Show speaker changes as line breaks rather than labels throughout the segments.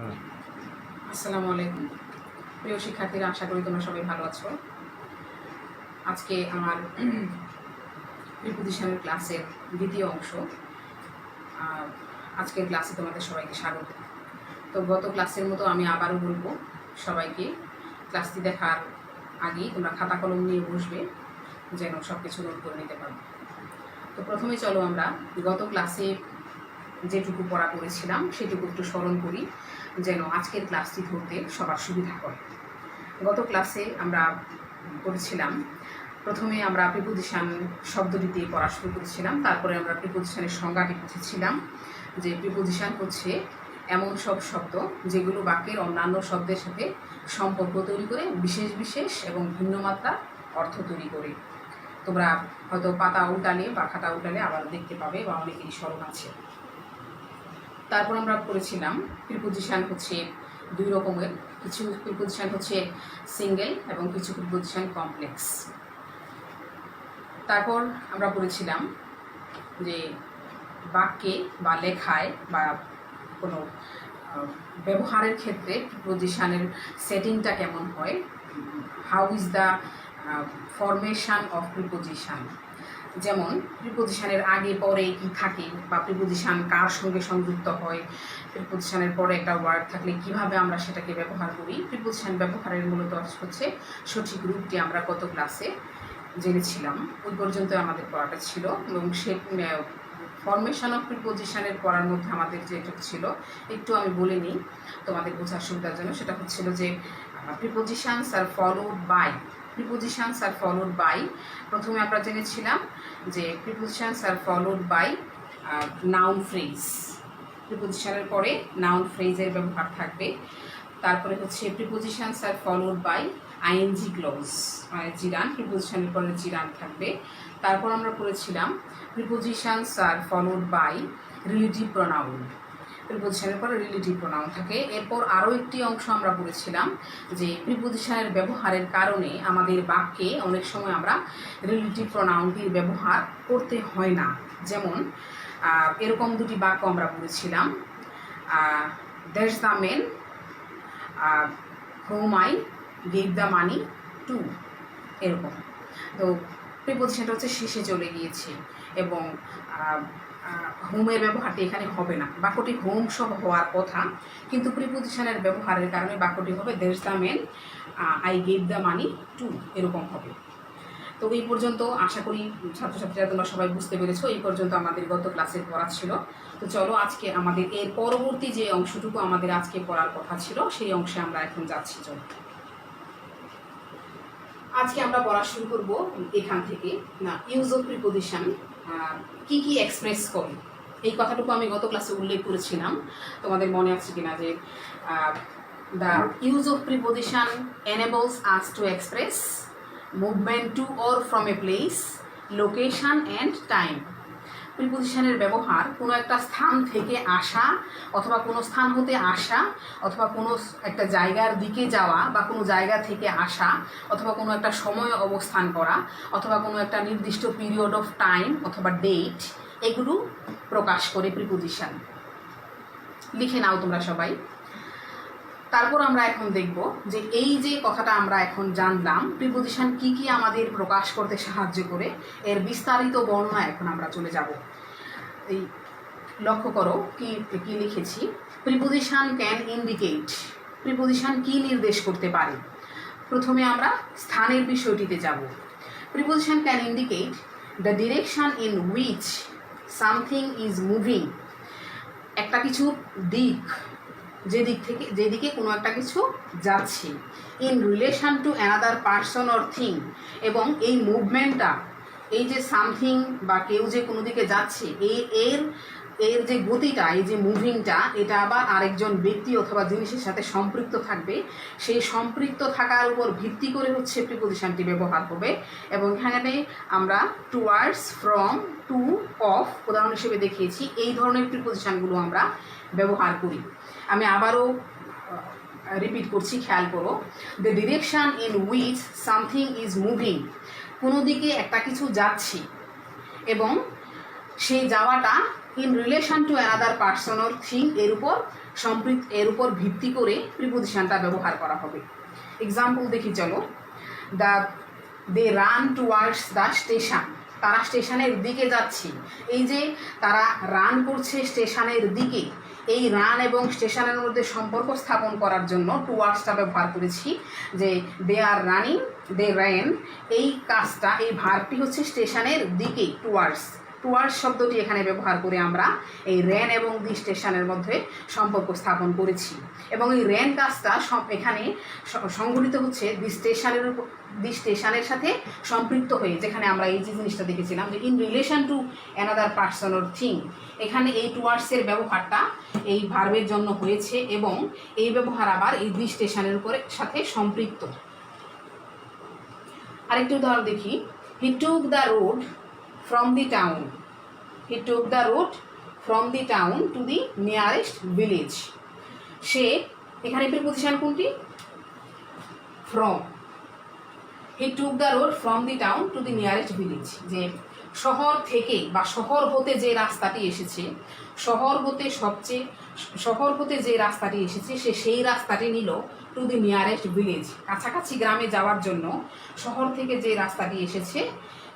আসসালামু আলাইকুম প্রিয় শিক্ষার্থীরা, আশা করি তোমরা সবাই ভালো আছো। আজকে আমার প্রিপোজিশনের ক্লাসের দ্বিতীয় অংশ। আজকের ক্লাসে তোমাদের সবাইকে স্বাগত। তো গত ক্লাসের মতো আমি আবারও বলবো সবাইকে, ক্লাসটি দেখার আগেই তোমরা খাতা কলম নিয়ে বসবে যেন সব কিছু নোট করে নিতে পারো। তো প্রথমে চলো আমরা গত ক্লাসে যেটুকু পড়া করেছিলাম সেটুকু একটু স্মরণ করি যেন আজকের ক্লাসটি ধরতে সবার সুবিধা হয়। গত ক্লাসে আমরা পড়েছিলাম, প্রথমে আমরা প্রিপোজিশন শব্দটি দিয়ে পড়া শুরু করেছিলাম। তারপরে আমরা প্রিপোজিশনের সংজ্ঞাটি বুঝেছিলাম যে প্রিপোজিশন হচ্ছে এমন সব শব্দ যেগুলো বাক্যের অন্যান্য শব্দের সাথে সম্পর্ক তৈরি করে বিশেষ বিশেষ এবং ভিন্ন মাত্রার অর্থ তৈরি করে। তোমরা হয়তো পাতা উল্টালে বা খাতা উল্টালে আবার দেখতে পাবে বা অনেকেরই স্মরণ আছে। তারপর আমরা পড়েছিলাম প্রিপোজিশন হচ্ছে দুই রকমের, কিছু প্রিপোজিশন হচ্ছে সিঙ্গেল এবং কিছু প্রিপোজিশন কমপ্লেক্স। তারপর আমরা পড়েছিলাম যে বাক্যে বা লেখায় বা কোনো ব্যবহারের ক্ষেত্রে প্রিপোজিশনের সেটিংটা কেমন হয়, how is the formation of preposition, যেমন প্রিপোজিশনের আগে পরে কি থাকে বা প্রিপোজিশন কার সঙ্গে সংযুক্ত হয়, প্রিপোজিশনের পরে একটা ওয়ার্ড থাকলে কিভাবে আমরা সেটাকে ব্যবহার করি। প্রিপোজিশন ব্যবহারের মূলত হচ্ছে সঠিক রূপটি আমরা গত ক্লাসে জেনেছিলাম। ওই পর্যন্ত আমাদের পড়াটা ছিল এবং সে ফরমেশন অফ প্রিপোজিশনের পড়ার মধ্যে আমাদের যেটা ছিল একটু আমি বলে নিই তোমাদের বোঝার সুবিধার জন্য। সেটা হচ্ছিল যে prepositions are followed by, prepositions are followed by, প্রথমে আমরা জেনেছিলাম যে prepositions are followed by noun phrase, প্রিপোজিশনের পরে নাউন ফ্রেজের ব্যবহার থাকবে। তারপরে হচ্ছে prepositions are followed by ING clause, মানে জিরান, প্রিপোজিশনের পরে জিরান থাকবে। তারপর আমরা পড়েছিলাম prepositions are followed by relative pronoun, প্রিপোজিশনের পরে রিলেটিভ প্রোনাউন থাকে। এরপর আরও একটি অংশ আমরা পড়েছিলাম যে প্রিপোজিশনের ব্যবহারের কারণে আমাদের বাক্যে অনেক সময় আমরা রিলেটিভ প্রোনাউনটির ব্যবহার করতে হয় না। যেমন এরকম দুটি বাক্য আমরা পড়েছিলাম, that's the man whom I gave the money to, এরকম। তো প্রিপোজিশনটা হচ্ছে শেষে চলে গিয়েছে এবং হোমের ব্যবহারটি এখানে হবে না, বাক্যটি হোম সহ হওয়ার কথা, কিন্তু প্রিপোজিশনের ব্যবহারের কারণে বাক্যটি হবে that's the man I gave the money to, এরকম হবে। তো এই পর্যন্ত আশা করি ছাত্রছাত্রীরা তোমরা সবাই বুঝতে পেরেছো। এই পর্যন্ত আমাদের গত ক্লাসের পড়া ছিল। তো চলো আজকে আমাদের এর পরবর্তী যে অংশটুকু আমাদের আজকে পড়ার কথা ছিল সেই অংশে আমরা এখন যাচ্ছি। চলো আজকে আমরা পড়া শুরু করব এখান থেকে, না ইউজ অফ প্রিপোজিশন কি কি এক্সপ্রেস করে, এই কথাটুকু আমি গত ক্লাসে উল্লেখ করেছিলাম। তোমাদের মনে আছে কিনা যে the use of preposition enables us to express movement to or from a place, location and time. প্রিপোজিশনের ব্যবহার কোনো একটা স্থান থেকে আসা অথবা কোনো স্থান হতে আসা অথবা কোনো একটা জায়গার দিকে যাওয়া বা কোনো জায়গা থেকে আসা অথবা কোনো একটা সময় অবস্থান করা অথবা কোনো একটা নির্দিষ্ট পিরিয়ড অফ টাইম অথবা ডেট, এগুলো প্রকাশ করে প্রিপোজিশন। লিখে নাও তোমরা সবাই। তারপর আমরা এখন দেখব যে এই যে কথাটা আমরা এখন জানলাম প্রিপোজিশন কি কি আমাদের প্রকাশ করতে সাহায্য করে, এর বিস্তারিত বর্ণনা এখন আমরা চলে যাব। এই লক্ষ্য করো কি কি লিখেছি, প্রিপোজিশন ক্যান ইন্ডিকেট, প্রিপোজিশন কি নির্দেশ করতে পারে। প্রথমে আমরা স্থানের বিষয়টিতে যাব। Preposition can indicate the direction in which something is moving, একটা কিছুর দিক, যেদিকে কোনো একটা কিছু যাচ্ছে, in relation to another person or thing, এবং এই মুভমেন্টটা, এই যে সামথিং বা কেউ যে কোনো দিকে যাচ্ছে, এর যে গতিটা, এই যে মুভিংটা, এটা আবার আরেকজন ব্যক্তি অথবা জিনিসের সাথে সম্পৃক্ত থাকবে। সেই সম্পৃক্ত থাকার উপর ভিত্তি করে হচ্ছে প্রিপোজিশনটি ব্যবহার হবে। এবং এখানে আমরা টুয়ার্ডস, ফ্রম, টু, অফ উদাহরণ হিসেবে দেখিয়েছি। এই ধরনের প্রিপোজিশনগুলো আমরা ব্যবহার করি। আমি আবারও রিপিট করছি, খেয়াল করো। The direction in which something is moving, কোনো দিকে একটা কিছু যাচ্ছে এবং সেই যাওয়াটা in relation to another person or thing, এর উপর সম্পৃক্ত এর উপর ভিত্তি করে প্রিপোজিশনটা ব্যবহার করা হবে। এক্সাম্পল দেখি চলো। They run towards the station, তারা স্টেশনের দিকে যাচ্ছে। এই যে তারা রান করছে স্টেশনের দিকে, এই রান এবং স্টেশনের মধ্যে সম্পর্ক স্থাপন করার জন্য টুয়ার্ডসটা ব্যবহার করেছি। যে দে আর রানিং, দে র্যান, এই কাজটা, এই ভার্বটি হচ্ছে স্টেশনের দিকে, টুয়ার্ডস। টুয়ার্ডস শব্দটি এখানে ব্যবহার করে আমরা এই র্যান এবং দি স্টেশনের মধ্যে সম্পর্ক স্থাপন করেছি। এবং এই র্যান কাজটা এখানে সংঘটিত হচ্ছে দি স্টেশনের সাথে সম্পৃক্ত হয়ে, যেখানে আমরা এই যে জিনিসটা দেখেছিলাম যে in relation to another person or thing, এখানে এই টুয়ার্ডসের ব্যবহারটা এই ভার্বের জন্য হয়েছে এবং এই ব্যবহার আবার এই দি স্টেশনের উপরে সাথে সম্পৃক্ত। আরেকটি উদাহরণ দেখি। He took the road from the town. He took the road from the town to the nearest village. সে, এখানে প্রিপোজিশন কোনটি? from. He took the road from the town to the nearest village. যে শহর থেকে বা শহর হতে যে রাস্তাটি এসেছে, শহর হতে যে রাস্তাটি এসেছে সে সেই রাস্তাটি নিল টু দি নিয়ারেস্ট ভিলেজ, কাছাকাছি গ্রামে যাওয়ার জন্য শহর থেকে যে রাস্তাটি এসেছে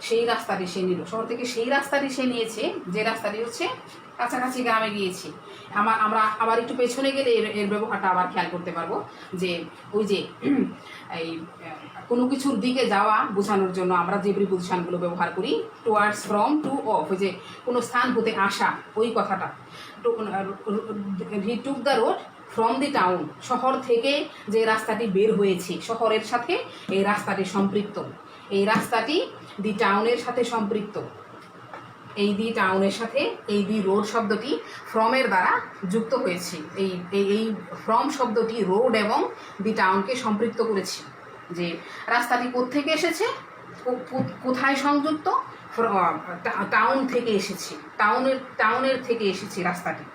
সেই রাস্তাটি সে নিল। শহর থেকে সেই রাস্তাটি সে নিয়েছে যে রাস্তাটি হচ্ছে কাছাকাছি গ্রামে গিয়েছে। আমরা আবার একটু পেছনে গেলে এর ব্যবহারটা আবার খেয়াল করতে পারবো। যে ওই যে এই কোনো কিছুর দিকে যাওয়া বোঝানোর জন্য আমরা যে প্রিপোজিশনগুলো ব্যবহার করি, টুয়ার্ডস, ফ্রম, টু, অফ, ওই যে কোনো স্থান হতে আসা, ওই কথাটা। He took the road from the town, শহর থেকে যে রাস্তাটি বের হয়েছে, শহরের সাথে এই রাস্তাটি সম্পৃক্ত। এই রাস্তাটি দি টাউনের সাথে সম্পৃক্ত। এই দি টাউনের সাথে এই দি রোড শব্দটি ফ্রমের দ্বারা যুক্ত হয়েছে। এই ফ্রম শব্দটি রোড এবং দি টাউনকে সম্পৃক্ত করেছে। যে রাস্তাটি কোত্থেকে এসেছে, কোথায় সংযুক্ত? টাউন থেকে এসেছে, টাউনের থেকে এসেছে রাস্তাটি।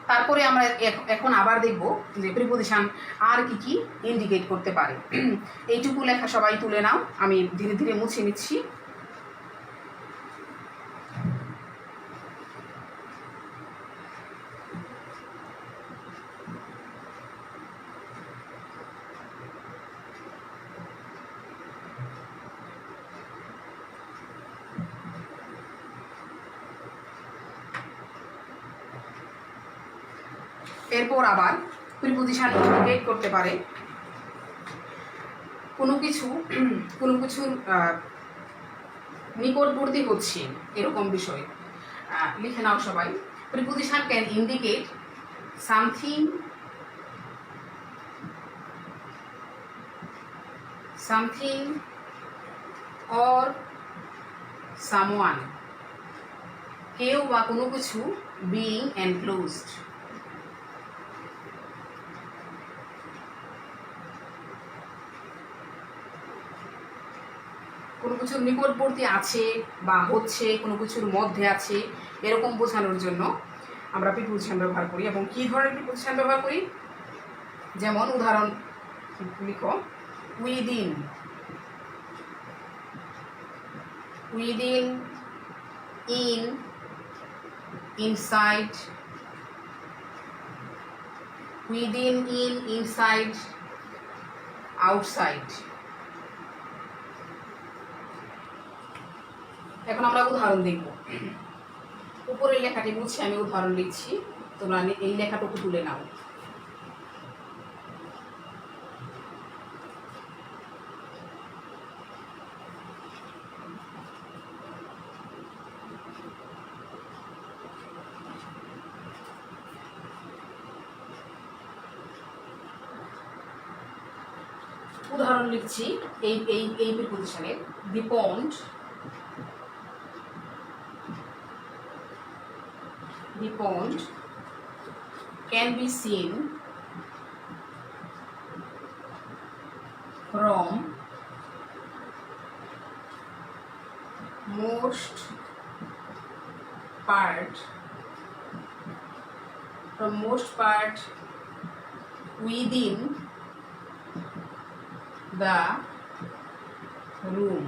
তারপরে আমরা এখন আবার দেখব যে প্রিপোজিশন আর কি কি ইন্ডিকেট করতে পারে। এইটুকু লেখা সবাই তুলে নাও, আমি ধীরে ধীরে মুছে নিচ্ছি। এরপর আবার প্রিপোজিশন ইন্ডিকেট করতে পারে কোনো কিছুর নিকটবর্তী হচ্ছে এরকম বিষয়। লিখে নাও সবাই। Preposition can indicate something or someone, কেউ বা কোনো কিছু being enclosed। কোনো কিছুর নিকটবর্তী আছে বা হচ্ছে, কোনো কিছুর মধ্যে আছে, এরকম বোঝানোর জন্য আমরা প্রিপোজিশন ব্যবহার করি। এবং কী ধরনের প্রিপোজিশন ব্যবহার করি? যেমন উদাহরণ লিখো। Within, in, inside, within, in, inside, outside. এখন আমরা উদাহরণ দেখব। উপরের লেখাটি মুছে আমি উদাহরণ লিখছি, তোমরা এই লেখাটুকু তুলে নাও। উদাহরণ লিখছি এই প্রিপোজিশনের। দি পন্ড, the pond can be seen from most part within the room।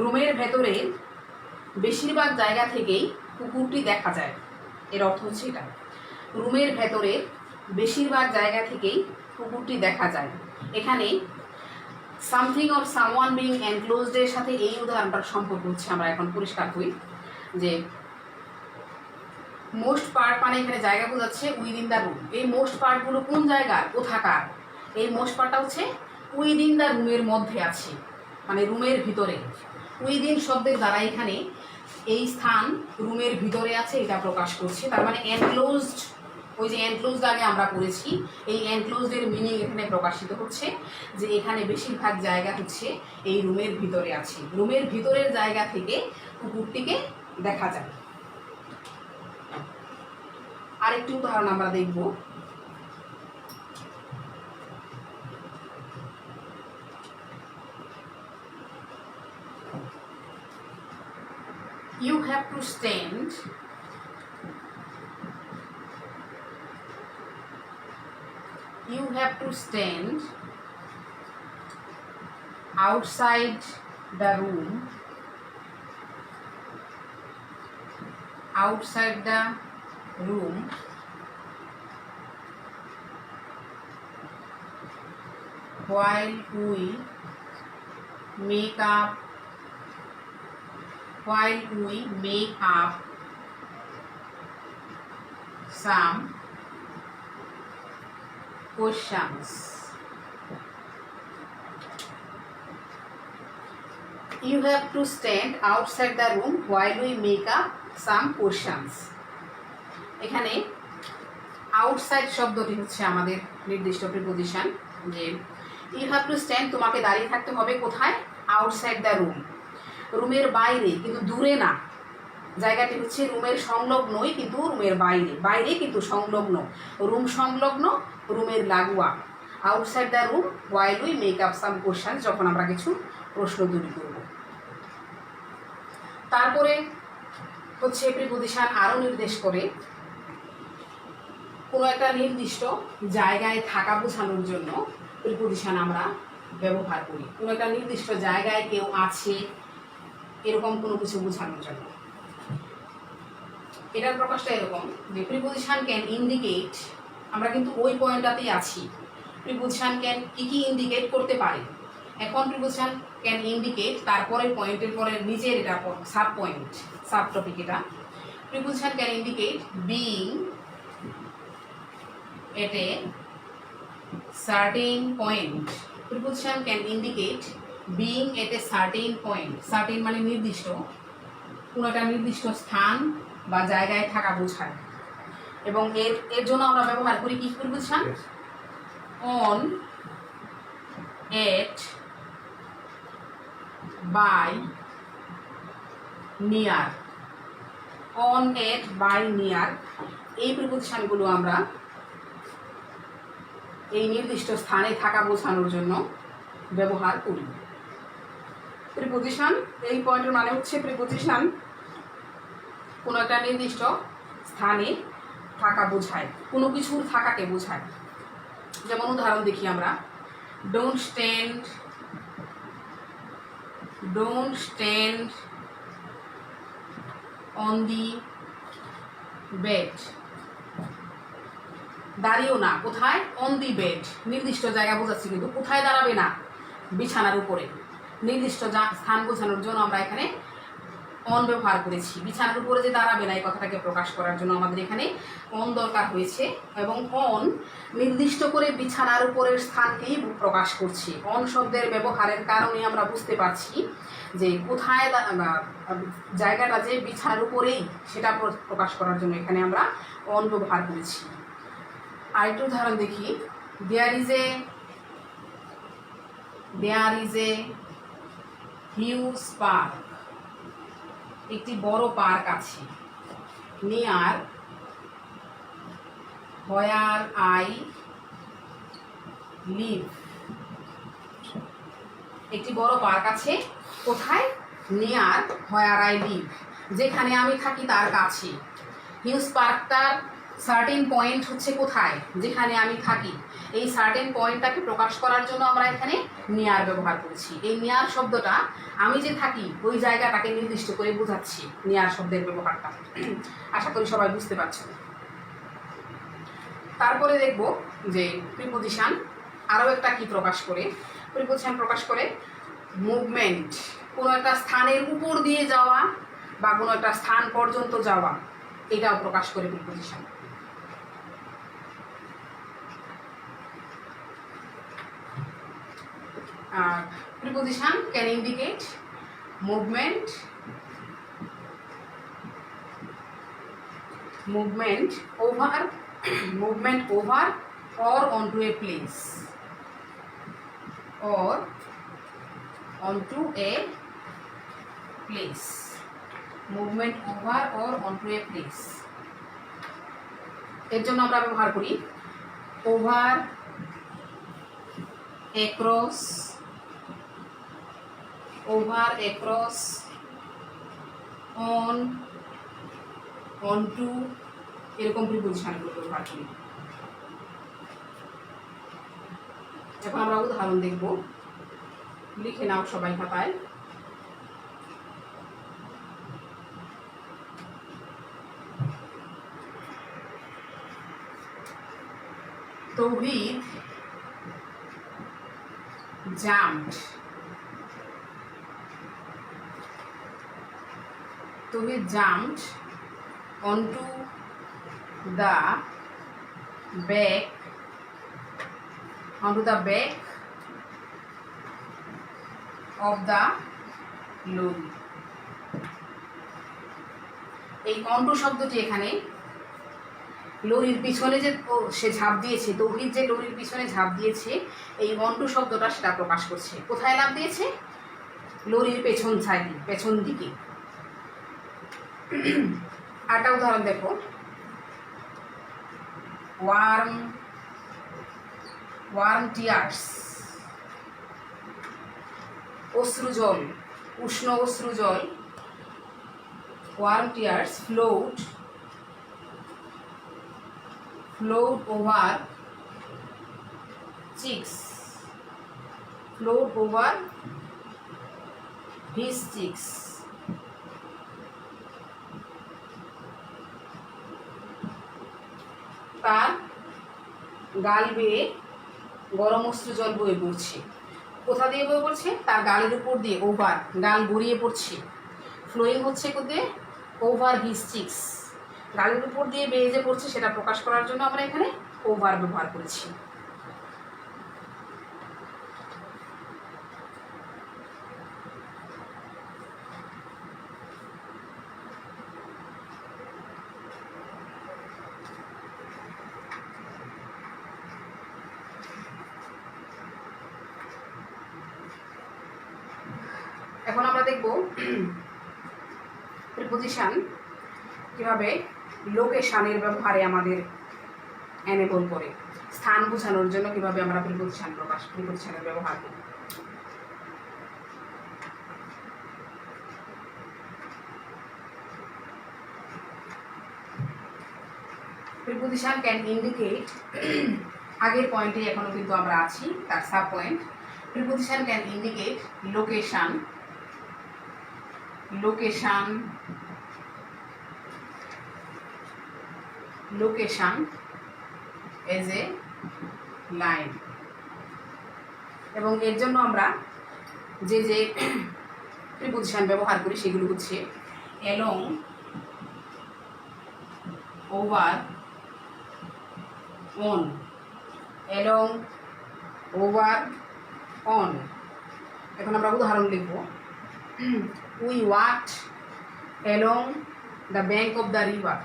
রুমের ভেতরে বেশিরভাগ জায়গা থেকেই কুকুরটি দেখা যায়। এর অর্থ হচ্ছে এটা, রুমের ভেতরে বেশিরভাগ জায়গা থেকেই কুকুরটি দেখা যায়। এখানে something or someone being enclosed এর সাথে এই উদাহরণটার সম্পর্ক হচ্ছে, আমরা এখন পরিষ্কার হই যে মোস্ট পার্ট মানে এখানে জায়গা বোঝাচ্ছে উইদিন দ্য রুম। এই মোস্ট পার্টগুলো কোন জায়গার, কোথাকার? এই মোস্ট পার্টটা হচ্ছে উইদিন দ্য রুমের মধ্যে আছে, মানে রুমের ভিতরে। উইদিন শব্দের দ্বারা এখানে এই স্থান রুমের ভিতরে আছে এটা প্রকাশ করছে। তার মানে এনক্লোজড, ওই যে এনক্লোজড আগে আমরা পড়েছি, এই এনক্লোজডের মিনিং এখানে প্রকাশিত হচ্ছে যে এখানে বেশিরভাগ জায়গা হচ্ছে এই রুমের ভিতরে আছে। রুমের ভিতরের জায়গা থেকে কুকুরটিকে দেখা যায়। আরেকটি উদাহরণ আমরা দেখব। You have to stand outside the room while we make up some questions. You have to stand outside the room while we make up some questions. এখানে আউটসাইড শব্দটি হচ্ছে আমাদের নির্দিষ্ট প্রিপোজিশন। যে ইউ হ্যাভ টু স্ট্যান্ড, তোমাকে দাঁড়িয়ে থাকতে হবে কোথায়? আউটসাইড দ্য রুম, রুমের বাইরে, কিন্তু দূরে না। জায়গাটি হচ্ছে রুমের সংলগ্নই, কিন্তু রুমের বাইরে, বাইরে কিন্তু সংলগ্ন, রুম সংলগ্ন, রুমের লাগোয়া। Outside the room while we make up some question, যখন আমরা কিছু প্রশ্ন তৈরি করব। তারপরে হচ্ছে প্রিপোজিশন আরও নির্দেশ করে কোনো একটা নির্দিষ্ট জায়গায় থাকা বোঝানোর জন্য প্রিপোজিশন আমরা ব্যবহার করি। কোনো একটা নির্দিষ্ট জায়গায় কেউ আছে এরকম কোনো কিছু বোঝানোর জন্য। এটার প্রকাশটা এরকম যে প্রিপোজিশন ক্যান ইন্ডিকেট, আমরা কিন্তু ওই পয়েন্টটাতেই আছি। প্রিপোজিশন ক্যান কী কী ইন্ডিকেট করতে পারে? এখন প্রিপোজিশন ক্যান ইন্ডিকেট, তারপরে পয়েন্টের পরে নিচের এটা সাব পয়েন্ট, সাব টপিক এটা। Preposition can indicate being at a certain point. Preposition can indicate being at a certain point. Certain মানে নির্দিষ্ট, কোনো একটা নির্দিষ্ট স্থান বা জায়গায় থাকা বোঝায়। এবং এর জন্য আমরা ব্যবহার করি কি preposition? On, at, by, near. On, at, by, near, এই প্রিপোজিশনগুলো আমরা এই নির্দিষ্ট স্থানে থাকা বোঝানোর জন্য ব্যবহার করি। প্রিপোজিশন, এই পয়েন্টের মানে হচ্ছে প্রিপোজিশন কোনো একটা নির্দিষ্ট স্থানে থাকা বোঝায়, কোনো কিছুর থাকাকে বোঝায়। যেমন উদাহরণ দেখি আমরা, don't stand on the bed. দাঁড়িয়েও না, কোথায়? অন দি বেড, নির্দিষ্ট জায়গা বোঝাচ্ছি, কিন্তু কোথায় দাঁড়াবে না? বিছানার উপরে। নির্দিষ্ট স্থান বোঝানোর জন্য আমরা এখানে অন ব্যবহার করেছি। বিছানার উপরে যে দাঁড়াবে না এই কথাটাকে প্রকাশ করার জন্য আমাদের এখানে অন দরকার হয়েছে। এবং অন নির্দিষ্ট করে বিছানার উপরের স্থানকেই প্রকাশ করছে। অন শব্দের ব্যবহারের কারণে আমরা বুঝতে পারছি যে কোথায় জায়গাটা যে বিছানার উপরেই, সেটা প্রকাশ করার জন্য এখানে আমরা অন ব্যবহার করেছি। আরেকটু উদাহরণ দেখি, there is a huge park, একটি বড় পার্ক আছে। নিয়ার হোয়ার আই লিভ, একটি বড় পার্ক আছে কোথায়? নিয়ার হোয়ার আই লিভ, যেখানে আমি থাকি তার কাছে। হিউজ পার্কটার সার্টেন পয়েন্ট হচ্ছে কোথায়, যেখানে আমি থাকি। এই সার্টেন পয়েন্টটাকে প্রকাশ করার জন্য আমরা এখানে নিয়ার ব্যবহার করেছি। এই নিয়ার শব্দটা আমি যে থাকি ওই জায়গাটাকে নির্দিষ্ট করে বোঝাচ্ছি নিয়ার শব্দের ব্যবহারটা। আশা করি সবাই বুঝতে পারছেন। তারপরে দেখব যে প্রিপোজিশন আরও একটা কি প্রকাশ করে। প্রিপোজিশন প্রকাশ করে মুভমেন্ট, কোনো একটা স্থানের উপর দিয়ে যাওয়া বা কোনো একটা স্থান পর্যন্ত যাওয়া, এটাও প্রকাশ করে preposition. Preposition can indicate movement over or onto a place, or onto a place, movement over or onto a place। এর জন্য আমরা ব্যবহার করি over, across, over, across, on, onto, এরকম প্রিপোজিশনগুলো ব্যবহার করি। এখন আমরা উদাহরণ দেখব, লিখে নাও সবাই খাতায়। তৌহিদ jumped, Tawhid jumped onto the back of the lorry। এই অন্টু শব্দটি এখানে লরির পিছনে যে সে ঝাঁপ দিয়েছে, তৌহিদ যে লরির পিছনে ঝাঁপ দিয়েছে, এই অন্টু শব্দটা সেটা প্রকাশ করছে। কোথায় লাফ দিয়েছে? লরির পেছন সাইডে, পেছন দিকে। আরেকটা উদাহরণ দেখো, ওয়ার্ম টিয়ার্স, অশ্রুজল, উষ্ণ অশ্রুজল, warm tears float over cheeks, float over his cheeks। তার গাল বেয়ে গরম অশ্রু জল বয়ে পড়ছে। কোথা দিয়ে বয়ে পড়ছে? তার গালের উপর দিয়ে, ওভার, গাল গড়িয়ে পড়ছে। ফ্লোয়িং হচ্ছে কোথায়? ওভার হিজ চিক্স, গালের উপর দিয়ে বেয়ে যে পড়ছে সেটা প্রকাশ করার জন্য আমরা এখানে ওভার ব্যবহার করেছি। এখন আমরা দেখব প্রিপোজিশন কিভাবে লোকেশনের ব্যবহারে আমাদের এনেবল করে, স্থান বোঝানোর জন্য কিভাবে আমরা প্রিপোজিশনের ব্যবহার করি। প্রিপোজিশন ক্যান ইন্ডিকেট, আগের পয়েন্টে এখনো কিন্তু আমরা আছি, তার sub point. Preposition can indicate location age a line, এবং এর জন্য আমরা যে প্রিপোজিশন ব্যবহার করি সেগুলো হচ্ছে along, over, on, along, over, on. এখন আমরা উদাহরণ লিখব, we walked along the bank of the river,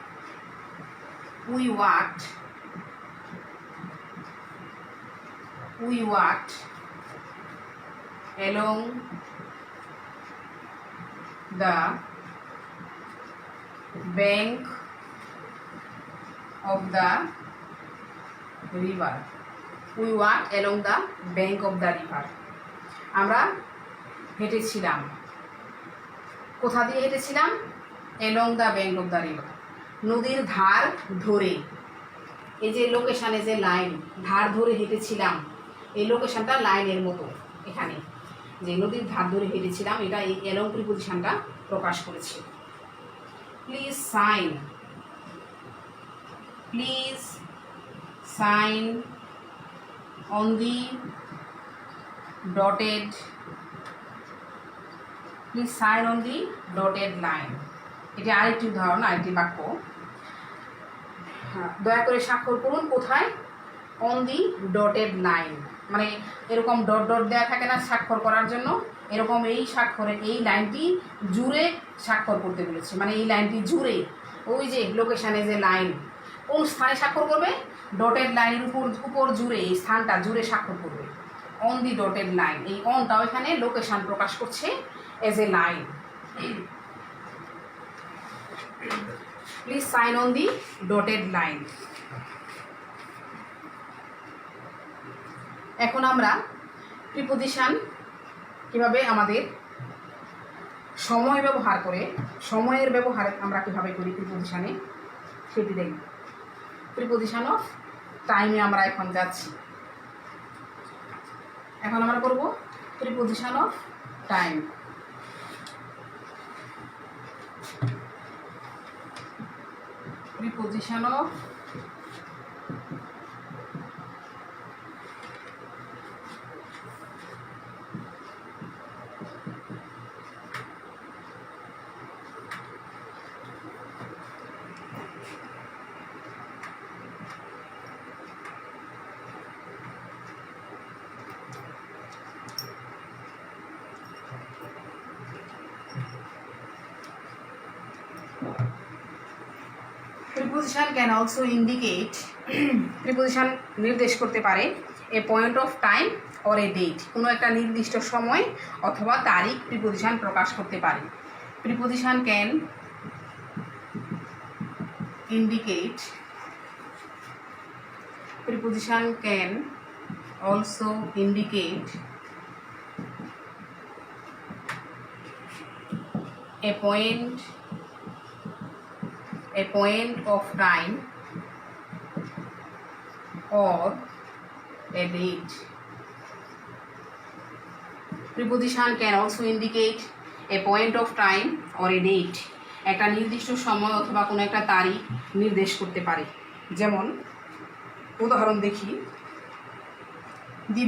we walked along the bank of the river, we walked along the bank of the river। আমরা হেঁটেছিলাম, কোথা দিয়ে হেঁটেছিলাম? along the bank of the river, নদীর ধার ধরে। এই যে লোকেশানে যে লাইন ধার ধরে হেঁটেছিলাম, এই লোকেশানটা লাইনের মতো এখানে যে নদীর ধার ধরে হেঁটেছিলাম, এটা এই অ্যালং প্রিপোজিশনটা প্রকাশ করেছে। Please sign on the dotted line. এটি আরেকটি উদাহরণ, আরেকটি বাক্য। দয়া করে স্বাক্ষর করুন কোথায়? অন দি ডটেড লাইন, মানে এরকম ডট ডট দেওয়া থাকে না স্বাক্ষর করার জন্য, এরকম এই স্বাক্ষরের এই লাইনটি জুড়ে স্বাক্ষর করতে বলেছে, মানে এই লাইনটি জুড়ে ওই যে লোকেশানে যে লাইন কোন স্থানে স্বাক্ষর করবে, ডটেড লাইনের উপর জুড়ে এই স্থানটা জুড়ে স্বাক্ষর করবে। অন দি ডটেড লাইন, এই অনটাও এখানে লোকেশান প্রকাশ করছে as a line. Please sign on the dotted line. এখন আমরা প্রিপোজিশন কিভাবে আমাদের সময় ব্যবহার করে, সময়ের ব্যবহার আমরা কিভাবে করি প্রিপোজিশনে সেটি দেখব। প্রিপোজিশন অফ টাইমে আমরা এখন যাচ্ছি। এখন আমরা করব preposition of time. Preposition of preposition can also indicate, preposition নির্দেশ করতে পারে a point of time or a date, কোনো একটা নির্দিষ্ট সময় অথবা তারিখ প্রিপোজিশন প্রকাশ করতে পারে। Preposition can indicate, preposition can also indicate a point of time or a date. Preposition can also indicate a point of time or a date. একটা নির্দিষ্ট সময় অথবা কোনো একটা তারিখ নির্দেশ করতে পারে। যেমন উদাহরণ দেখি, the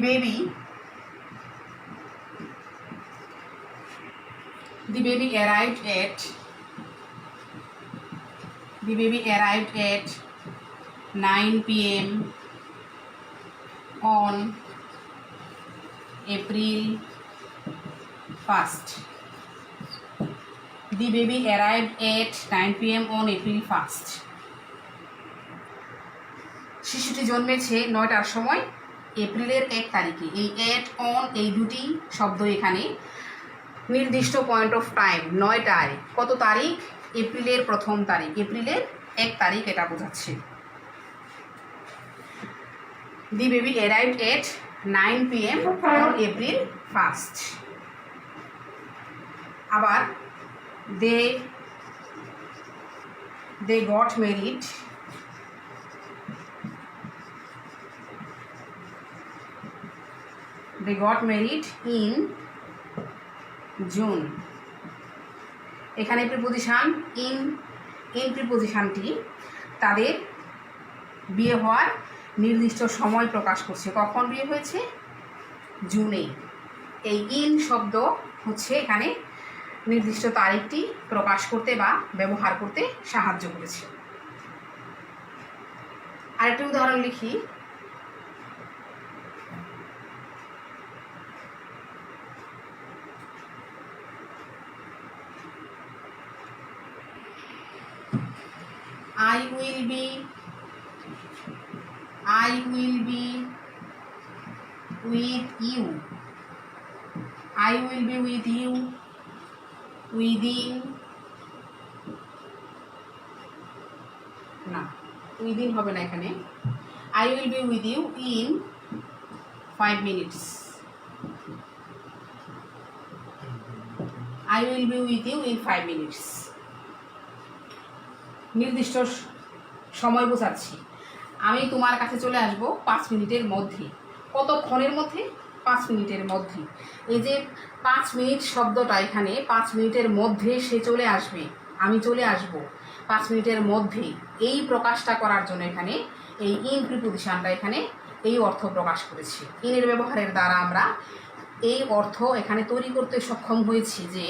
baby arrived at 9 p.m. on April 1st. The baby arrived at 9 p.m. on April 1st. শিশুটি জন্মেছে 9টার সময় এপ্রিলের 1 তারিখে। এই এট, অন, এই দুটি শব্দ এখানে নির্দিষ্ট পয়েন্ট অফ টাইম, 9টায় কত তারিখ? এপ্রিলের 1ম তারিখ, এপ্রিলের 1 তারিখ এটা বোঝাচ্ছে। The baby arrived at 9 p.m. on April 1st. আবার they got married in June. এখানে প্রিপোজিশন ইন প্রিপোজিশনটি তাদের বিয়ে হওয়ার নির্দিষ্ট সময় প্রকাশ করছে। কখন বিয়ে হয়েছে? জুনে। এই ইন শব্দ হচ্ছে এখানে নির্দিষ্ট তারিখটি প্রকাশ করতে বা ব্যবহার করতে সাহায্য করেছে। আরেকটি উদাহরণ লিখি, I will be with you. I will be with you within, না within হবে না এখানে, I will be with you in 5 minutes. I will be with you in 5 minutes. নির্দিষ্ট সময় বোঝাচ্ছি। আমি তোমার কাছে চলে আসব 5 মিনিটের মধ্যে। কতক্ষণের মধ্যে? 5 মিনিটের মধ্যে। এই যে 5 মিনিট শব্দটা, এখানে 5 মিনিটের মধ্যে সে চলে আসবে, আমি চলে আসব 5 মিনিটের মধ্যে, এই প্রকাশটা করার জন্য এখানে এই ইন প্রিপোজিশনটা এখানে এই অর্থ প্রকাশ করেছি। ইনের ব্যবহারের দ্বারা আমরা এই অর্থ এখানে তৈরি করতে সক্ষম হয়েছি যে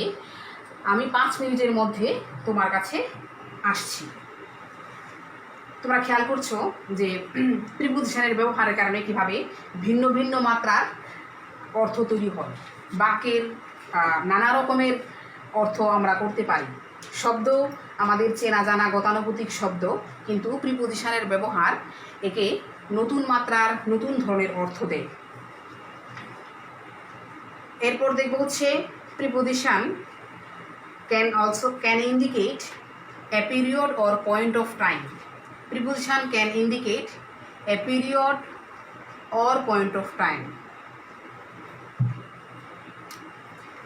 আমি 5 মিনিটের মধ্যে তোমার কাছে আসছি। তোমরা খেয়াল করছো যে প্রিপোজিশনের ব্যবহারের কারণে কিভাবে ভিন্ন ভিন্ন মাত্রার অর্থ তৈরি হয়। বাক্যের নানা রকমের অর্থ আমরা করতে পারি। শব্দ আমাদের চেনা জানা গতানুগতিক শব্দ, কিন্তু প্রিপোজিশনের ব্যবহার একে নতুন মাত্রার নতুন ধরনের অর্থ দেয়। এরপর দেখব হচ্ছে preposition can indicate a period or point of time. Preposition can indicate a period or point of time.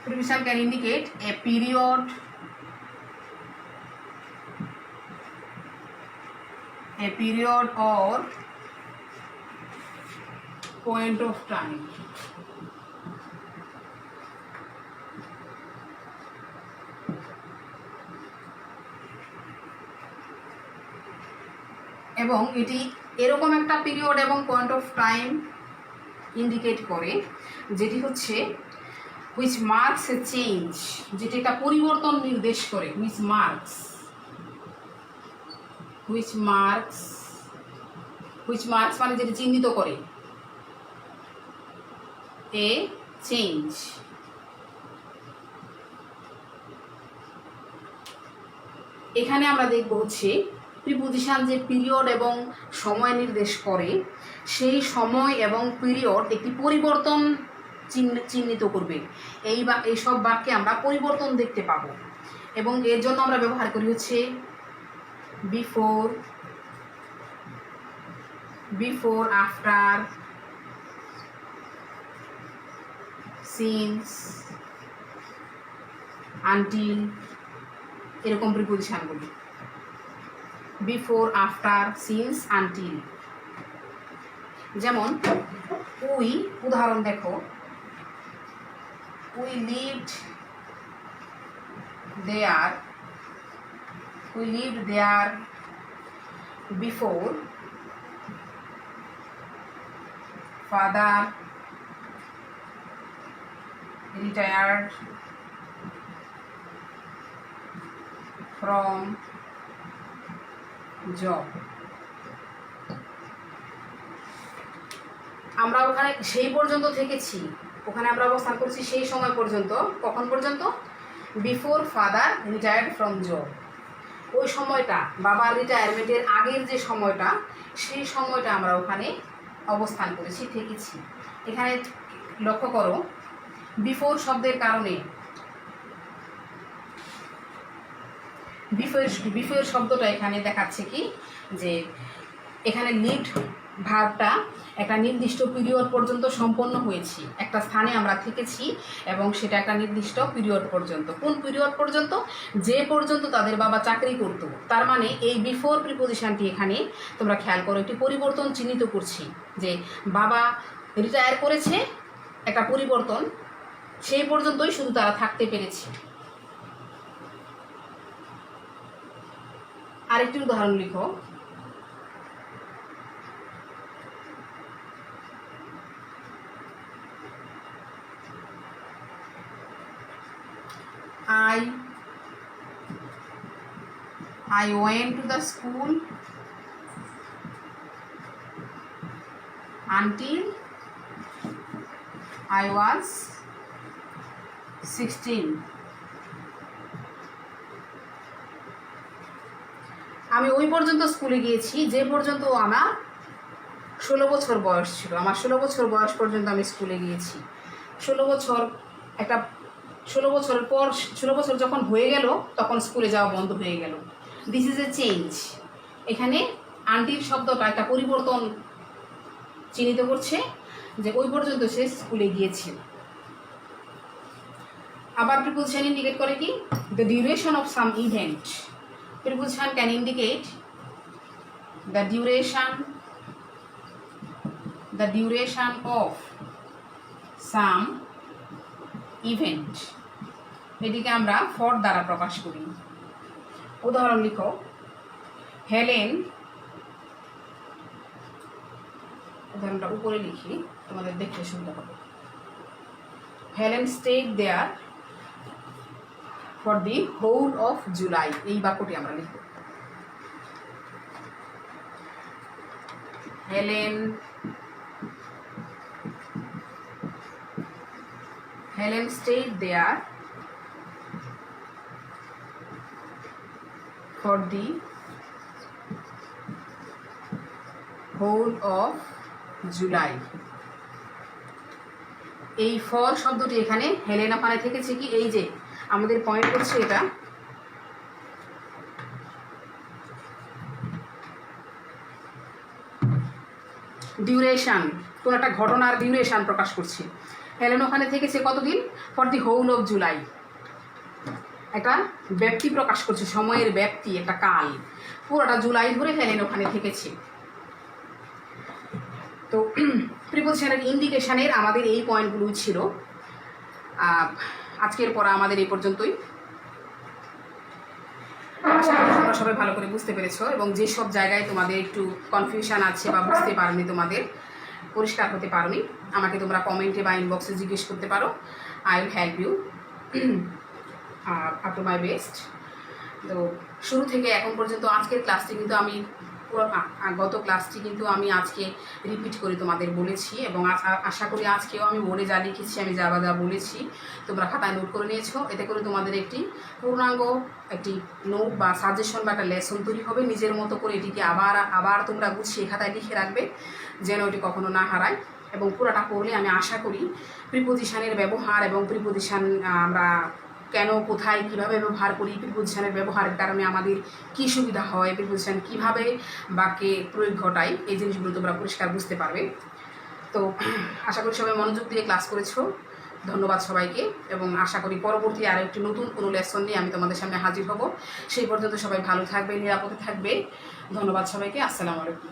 Preposition can indicate a period or point of time. এবং এটি এরকম একটা পিরিয়ড এবং পয়েন্ট অফ টাইম ইন্ডিকেট করে যেটি হচ্ছে which marks A change, যেটি একটা পরিবর্তন নির্দেশ করে। হুইচ মার্কস মানে যেটি চিহ্নিত করে এ চেঞ্জ। এখানে আমরা দেখব হচ্ছে প্রিপোজিশন যে পিরিয়ড এবং সময় নির্দেশ করে, সেই সময় এবং পিরিয়ড একটি পরিবর্তন চিহ্নিত করবে। এইসব বাক্যে আমরা পরিবর্তন দেখতে পাবো, এবং এর জন্য আমরা ব্যবহার করি হচ্ছে বিফোর, আফটার, সিন্স, আনটিল, এরকম প্রিপোজিশনগুলি। Before, after, since, until. যেমন উই, উদাহরণ দেখো, we lived there before father retired from job. আমরা ওখানে সেই পর্যন্ত থেকেছি, ওখানে আমরা অবস্থান করছি সেই সময় পর্যন্ত। কখন পর্যন্ত? Before father retired from job. ওই সময়টা, বাবার রিটায়ারমেন্টের আগের যে সময়টা, সেই সময়টা আমরা ওখানে অবস্থান করেছি, থেকেছি। এখানে লক্ষ্য করো, বিফোর শব্দের কারণে, বিফোর শব্দটা এখানে দেখাচ্ছে কি যে এখানে লিভড ভার্বটা একটা নির্দিষ্ট পিরিয়ড পর্যন্ত সম্পন্ন হয়েছি, একটা স্থানে আমরা থেকেছি, এবং সেটা একটা নির্দিষ্ট পিরিয়ড পর্যন্ত। কোন পিরিয়ড পর্যন্ত? যে পর্যন্ত তাদের বাবা চাকরি করত। তার মানে এই বিফোর প্রিপোজিশনটি এখানে তোমরা খেয়াল করো, একটি পরিবর্তন চিহ্নিত করছি যে বাবা রিটায়ার করেছে, একটা পরিবর্তন, সেই পর্যন্তই শুধু তারা থাকতে পেরেছে। আরেকটি উদাহরণ লিখো, I went to the school until I was 16. আমি ওই পর্যন্ত স্কুলে গিয়েছি যে পর্যন্ত আমার 16 বছর বয়স ছিল। আমার 16 বছর বয়স পর্যন্ত আমি স্কুলে গিয়েছি। 16 বছরের পর 16 বছর যখন হয়ে গেল, তখন স্কুলে যাওয়া বন্ধ হয়ে গেল। This is a change. এখানে আন্টিল শব্দটা একটা পরিবর্তন চিহ্নিত করছে যে ওই পর্যন্ত সে স্কুলে গিয়েছিল। আবার প্রিপোজিশন ইন্ডিকেট করে কি? The duration of some event. Preposition can indicate the duration the duration of some event, এটিকে আমরা ফর দ্বারা প্রকাশ করি। উদাহরণ লিখো, হেলেন, উদাহরণটা উপরে লিখি তোমাদের দেখতে সুবিধা হবে। Helen stayed there for the whole of July, এই বাক্যটি আমরা লিখব। Helen stayed there for the whole of July। এই ফর শব্দটি এখানে হেলেন ওখানে থেকেছে কি, এই যে আমাদের পয়েন্ট হচ্ছে এটা ডিউরেশন, কোন একটা ঘটনার ডিউরেশন প্রকাশ করছে। হেলেন ওখানে থেকেছে কতদিন, for the whole of July, একটা ব্যাপ্তি প্রকাশ করছে, সময়ের ব্যাপ্তি, একটা কাল, পুরোটা জুলাই ধরে হেলেন ওখানে থেকেছে। তো প্রিপোজিশনের ইন্ডিকেশনের আমাদের এই পয়েন্টগুলো ছিল। আজকের পড়া আমাদের এই পর্যন্তই। আশা করি তোমরা সবাই ভালো করে বুঝতে পেরেছো, এবং যেসব জায়গায় তোমাদের একটু কনফিউশন আছে বা বুঝতে পারোনি, তোমাদের পরিষ্কার হতে পারোনি, আমাকে তোমরা কমেন্টে বা ইনবক্সে জিজ্ঞেস করতে পারো। I will help you up to my best. তো শুরু থেকে এখন পর্যন্ত আজকের ক্লাসটি কিন্তু আমি গত ক্লাসটি কিন্তু আমি আজকে রিপিট করে তোমাদের বলেছি, এবং আশা করি আজকেও আমি বোর্ডে যা লিখেছি, আমি যা বলেছি তোমরা খাতায় নোট করে নিয়েছো। এতে করে তোমাদের একটি পূর্ণাঙ্গ একটি নোট বা সাজেশন বা একটা লেসন তৈরি হবে। নিজের মতো করে এটিকে আবার তোমরা গুছিয়ে খাতায় লিখে রাখবে, যেন এটি কখনো না হারায়। এবং পুরোটা পড়লে আমি আশা করি প্রিপোজিশনের ব্যবহার এবং প্রিপোজিশন আমরা কেন, কোথায়, কীভাবে ব্যবহার করি, প্রিপোজিশনের ব্যবহারের কারণে আমাদের কী সুবিধা হয়, প্রিপোজিশন কীভাবে বাক্যে প্রয়োগ ঘটায়, এই জিনিসগুলো তোমরা পরিষ্কার বুঝতে পারবে। তো আশা করি সবাই মনোযোগ দিয়ে ক্লাস করেছো। ধন্যবাদ সবাইকে, এবং আশা করি পরবর্তী আরও একটি নতুন কোনো লেসন নিয়ে আমি তোমাদের সামনে হাজির হব। সেই পর্যন্ত সবাই ভালো থাকবে, নিরাপদে থাকবে। ধন্যবাদ সবাইকে। আসসালামু আলাইকুম।